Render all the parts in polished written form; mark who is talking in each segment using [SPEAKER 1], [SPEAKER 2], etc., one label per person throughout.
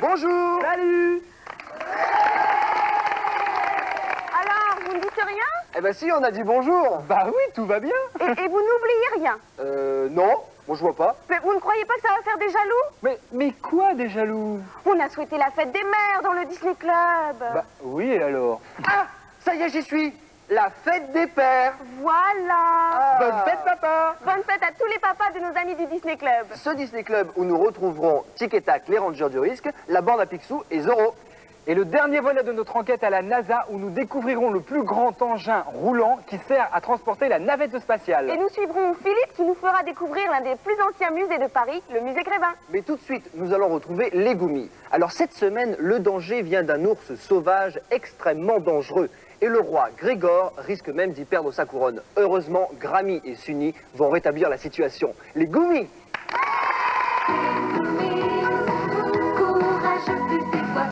[SPEAKER 1] Bonjour.
[SPEAKER 2] Salut.
[SPEAKER 3] Alors, vous ne dites rien?
[SPEAKER 1] Eh ben si, on a dit bonjour.
[SPEAKER 2] Bah oui, tout va bien.
[SPEAKER 3] Et vous n'oubliez rien?
[SPEAKER 1] Non, bon, je vois pas.
[SPEAKER 3] Mais vous ne croyez pas que ça va faire des jaloux?
[SPEAKER 2] Mais quoi des jaloux?
[SPEAKER 3] On a souhaité la fête des mères dans le Disney Club.
[SPEAKER 2] Bah oui, et alors?
[SPEAKER 1] Ah, ça y est, j'y suis. La fête des pères.
[SPEAKER 3] Voilà.
[SPEAKER 2] Bonne fête, papa.
[SPEAKER 3] Bonne fête à tous les papas de nos amis du Disney Club.
[SPEAKER 1] Ce Disney Club où nous retrouverons Tic et Tac, les Rangers du Risque, la bande à Picsou et Zorro.
[SPEAKER 2] Et le dernier volet de notre enquête à la NASA où nous découvrirons le plus grand engin roulant qui sert à transporter la navette spatiale.
[SPEAKER 3] Et nous suivrons Philippe qui nous fera découvrir l'un des plus anciens musées de Paris, le musée Grévin.
[SPEAKER 1] Mais tout de suite, nous allons retrouver les Goomies. Alors cette semaine, le danger vient d'un ours sauvage extrêmement dangereux. Et le roi Grégor risque même d'y perdre sa couronne. Heureusement, Grammy et Sunny vont rétablir la situation. Les Goomies!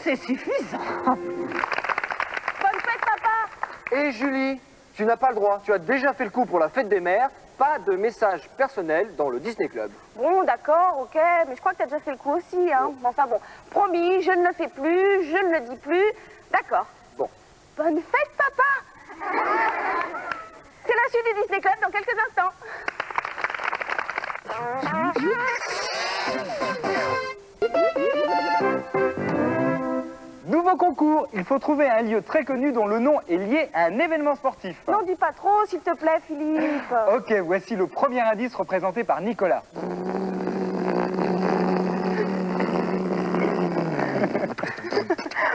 [SPEAKER 4] C'est suffisant.
[SPEAKER 3] Bonne fête, papa.
[SPEAKER 1] Et Julie, tu n'as pas le droit. Tu as déjà fait le coup pour la fête des mères. Pas de message personnel dans le Disney Club.
[SPEAKER 3] Bon, d'accord, ok, mais je crois que tu as déjà fait le coup aussi, hein. Enfin bon, promis, je ne le fais plus, je ne le dis plus. D'accord.
[SPEAKER 1] Bon.
[SPEAKER 3] Bonne fête, papa. C'est la suite du Disney Club dans quelques instants.
[SPEAKER 2] Nouveau concours, il faut trouver un lieu très connu dont le nom est lié à un événement sportif.
[SPEAKER 3] N'en dis pas trop, s'il te plaît, Philippe.
[SPEAKER 2] Ok, voici le premier indice représenté par Nicolas.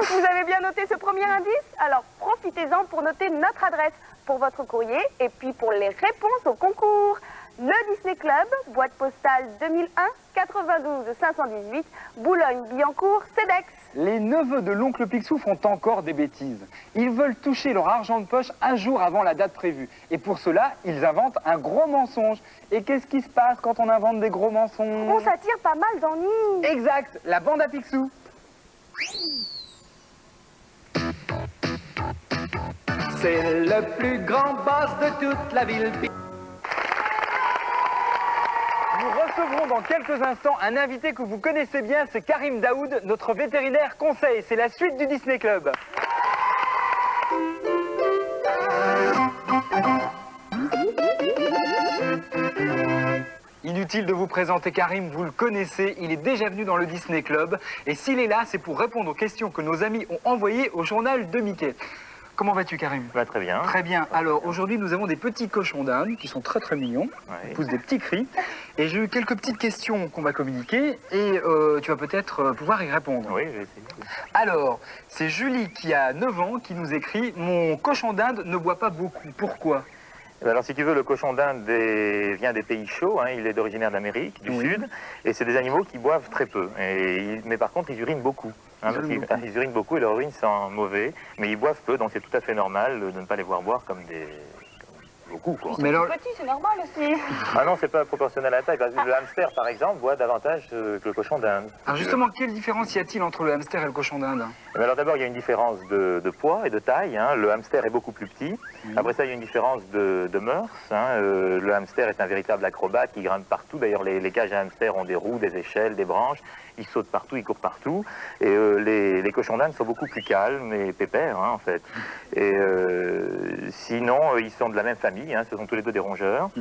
[SPEAKER 3] Vous avez bien noté ce premier indice? Alors profitez-en pour noter notre adresse pour votre courrier et puis pour les réponses au concours. Le Disney Club, boîte postale 2001 92 518, Boulogne-Billancourt, CEDEX.
[SPEAKER 2] Les neveux de l'oncle Picsou font encore des bêtises. Ils veulent toucher leur argent de poche un jour avant la date prévue. Et pour cela, ils inventent un gros mensonge. Et qu'est-ce qui se passe quand on invente des gros mensonges?
[SPEAKER 3] On s'attire pas mal d'ennuis.
[SPEAKER 2] Exact, la bande à Picsou.
[SPEAKER 5] C'est le plus grand boss de toute la ville.
[SPEAKER 2] Nous recevrons dans quelques instants un invité que vous connaissez bien, c'est Karim Daoud, notre vétérinaire conseil. C'est la suite du Disney Club. Inutile de vous présenter Karim, vous le connaissez, il est déjà venu dans le Disney Club. Et s'il est là, c'est pour répondre aux questions que nos amis ont envoyées au journal de Mickey. Comment vas-tu, Karim?
[SPEAKER 6] Bah, très bien.
[SPEAKER 2] Très bien. Alors, aujourd'hui, nous avons des petits cochons d'Inde qui sont très très mignons.
[SPEAKER 6] Ouais.
[SPEAKER 2] Ils poussent des petits cris. Et j'ai eu quelques petites questions qu'on va communiquer et tu vas peut-être pouvoir y répondre.
[SPEAKER 6] Oui, je vais essayer.
[SPEAKER 2] Alors, c'est Julie qui a 9 ans qui nous écrit « Mon cochon d'Inde ne boit pas beaucoup. Pourquoi ?»
[SPEAKER 6] Eh ben alors, si tu veux, le cochon d'Inde vient des pays chauds, hein, il est originaire d'Amérique du Sud, et c'est des animaux qui boivent très peu. Mais par contre, ils urinent beaucoup. Hein, ils urinent beaucoup et leurs urines sont mauvais, mais ils boivent peu, donc c'est tout à fait normal de ne pas les voir boire comme beaucoup, quoi.
[SPEAKER 2] Mais alors,
[SPEAKER 3] Petit, c'est normal aussi.
[SPEAKER 6] Ah non, c'est pas proportionnel à la taille. Le hamster, par exemple, boit davantage que le cochon d'Inde.
[SPEAKER 2] alors justement, quelle différence y a-t-il entre le hamster et le cochon d'Inde?
[SPEAKER 6] Eh bien, alors d'abord, il y a une différence de poids et de taille. Hein. Le hamster est beaucoup plus petit. Après ça, il y a une différence de mœurs. Hein. Le hamster est un véritable acrobate qui grimpe partout. D'ailleurs, les cages à hamster ont des roues, des échelles, des branches. Ils sautent partout, ils courent partout. Et les cochons d'Inde sont beaucoup plus calmes et pépères, hein, en fait. Et sinon, ils sont de la même famille. Hein. Ce sont tous les deux des rongeurs.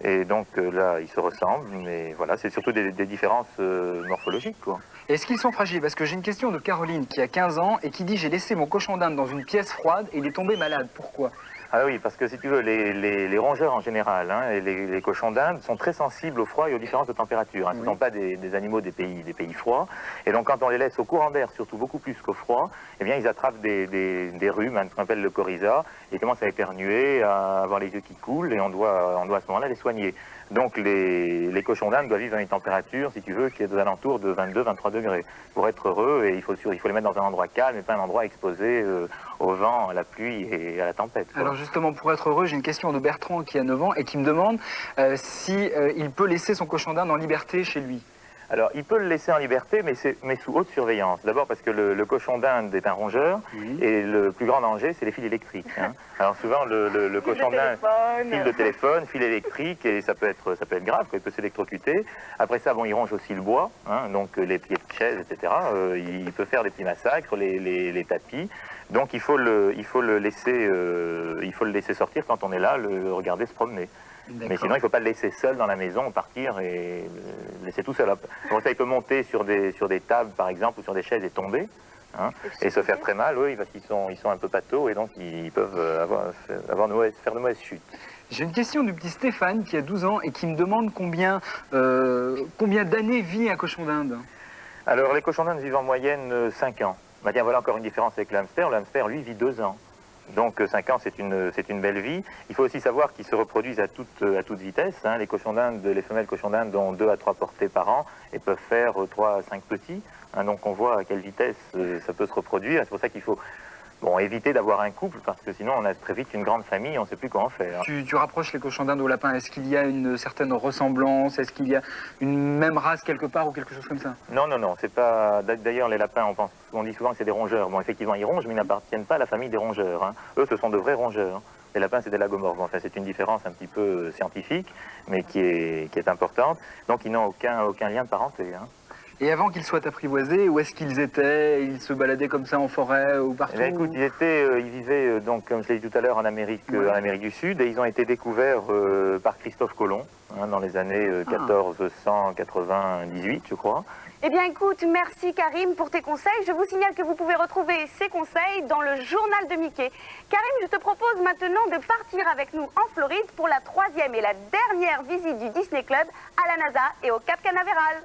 [SPEAKER 6] Et donc là, ils se ressemblent. Mais voilà, c'est surtout des différences morphologiques, quoi.
[SPEAKER 2] Est-ce qu'ils sont fragiles? Parce que j'ai une question de Caroline qui a 15 ans et qui dit « J'ai laissé mon cochon d'Inde dans une pièce froide et il est tombé malade. Pourquoi ?»
[SPEAKER 6] Ah oui, parce que si tu veux, les rongeurs en général, hein, et les cochons d'Inde sont très sensibles au froid et aux différences de température. Hein. Ce ne sont pas des animaux des pays froids. Et donc quand on les laisse au courant d'air, surtout beaucoup plus qu'au froid, eh bien ils attrapent des rhumes, hein, ce qu'on appelle le coryza, et commencent à éternuer, à avoir les yeux qui coulent, et on doit à ce moment-là les soigner. Donc les cochons d'Inde doivent vivre à une température, si tu veux, qui est aux alentours de 22-23 degrés. Pour être heureux, et il faut les mettre dans un endroit calme et pas un endroit exposé au vent, à la pluie et à la tempête, quoi.
[SPEAKER 2] Alors justement, pour être heureux, j'ai une question de Bertrand qui a 9 ans et qui me demande si il peut laisser son cochon d'Inde en liberté chez lui.
[SPEAKER 6] Alors, il peut le laisser en liberté, mais sous haute surveillance. D'abord parce que le cochon d'Inde est un rongeur, et le plus grand danger, c'est les fils électriques. Hein. Alors souvent, le cochon d'Inde, fil de téléphone, fil électrique, et ça peut être grave, quoi, il peut s'électrocuter. Après ça, bon, il ronge aussi le bois, hein, donc les pieds de chaise, etc. Il peut faire des petits massacres, les tapis. Donc il faut le laisser sortir quand on est là, le regarder se promener. Mais sinon, il ne faut pas le laisser seul dans la maison, partir et le laisser tout seul. Pour ça, il peut monter sur des tables, par exemple, ou sur des chaises et tomber, hein, et se faire très mal, oui, parce qu'ils sont un peu pâteaux et donc ils peuvent faire de mauvaises chutes.
[SPEAKER 2] J'ai une question du petit Stéphane qui a 12 ans et qui me demande combien d'années vit un cochon d'Inde.
[SPEAKER 6] Alors, les cochons d'Inde vivent en moyenne 5 ans. Bah, tiens, voilà encore une différence avec le hamster. Le hamster, lui, vit 2 ans. Donc 5 ans, c'est une belle vie. Il faut aussi savoir qu'ils se reproduisent à toute vitesse. Hein. Les cochons d'Inde, les femelles cochons d'Inde ont 2 à 3 portées par an et peuvent faire 3 à 5 petits. Hein. Donc on voit à quelle vitesse ça peut se reproduire. C'est pour ça qu'il faut éviter d'avoir un couple, parce que sinon on a très vite une grande famille, on ne sait plus comment faire.
[SPEAKER 2] Tu rapproches les cochons d'Inde au lapin. Est-ce qu'il y a une certaine ressemblance? Est-ce qu'il y a une même race quelque part ou quelque chose comme ça?
[SPEAKER 6] Non, c'est pas... D'ailleurs, les lapins, on dit souvent que c'est des rongeurs. Bon, effectivement, ils rongent, mais ils n'appartiennent pas à la famille des rongeurs. Hein. Eux, ce sont de vrais rongeurs. Les lapins, c'est des lagomorphes. Enfin, c'est une différence un petit peu scientifique, mais qui est importante. Donc, ils n'ont aucun lien de parenté. Hein.
[SPEAKER 2] Et avant qu'ils soient apprivoisés, où est-ce qu'ils étaient? Ils se baladaient comme ça en forêt ou partout?
[SPEAKER 6] Eh bien, écoute, ils vivaient, donc, comme je l'ai dit tout à l'heure, en Amérique du Sud, et ils ont été découverts par Christophe Colomb, hein, dans les années 1498, je crois.
[SPEAKER 3] Eh bien écoute, merci Karim pour tes conseils. Je vous signale que vous pouvez retrouver ces conseils dans le journal de Mickey. Karim, je te propose maintenant de partir avec nous en Floride pour la 3e et la dernière visite du Disney Club à la NASA et au Cap Canaveral.